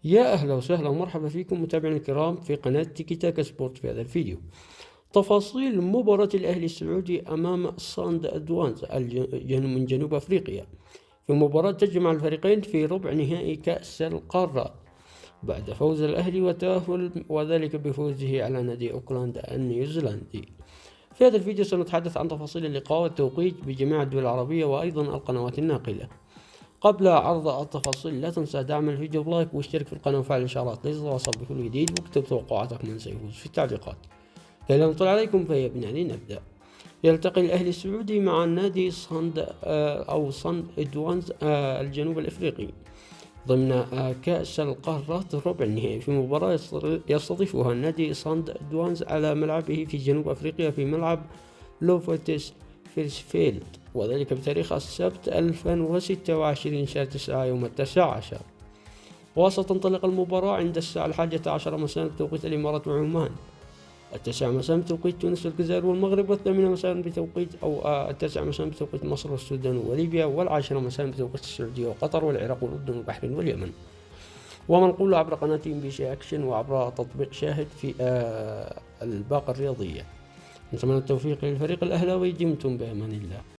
يا أهلا وسهلا ومرحبا فيكم متابعينا الكرام في قناة تيكي تاكا سبورت. في هذا الفيديو تفاصيل مباراة الأهلي السعودي أمام صند أدوانز من جنوب أفريقيا، في مباراة تجمع الفريقين في ربع نهائي كأس القارات بعد فوز الأهلي وتأهل وذلك بفوزه على نادي أوكلاند النيوزيلندي. في هذا الفيديو سنتحدث عن تفاصيل اللقاء والتوقيت بجميع الدول العربية وأيضا القنوات الناقلة. قبل عرض التفاصيل لا تنسى دعم الفيديو بلايك واشترك في القناة وفعل الإشعارات لتتواصل بكل جديد، واكتب توقعاتك من سيفوز في التعليقات. كي لا نطول عليكم فيا بنا لنبدأ. يلتقي الأهلي السعودي مع النادي صند إدوانز الجنوب الإفريقي ضمن كأس القارات ربع النهائي في مباراة يستضيفها النادي صند إدوانز على ملعبه في جنوب أفريقيا في ملعب لوفوتيس فيلد، وذلك بتاريخ السبت 2026 شهر 9 يوم 19. وستنطلق المباراة عند الساعة 11 مساء بتوقيت الإمارات وعمان، 9 مساء بتوقيت تونس والجزائر والمغرب، 8 مساء بتوقيت 9 مساء بتوقيت مصر والسودان وليبيا، 10 مساء بتوقيت السعودية وقطر والعراق والأردن والبحرين واليمن. ومنقول عبر قناة MBC أكشن وعبر تطبيق شاهد في الباقة الرياضية. نتمنى التوفيق للفريق الأهلاوي. دمتم بأمان الله.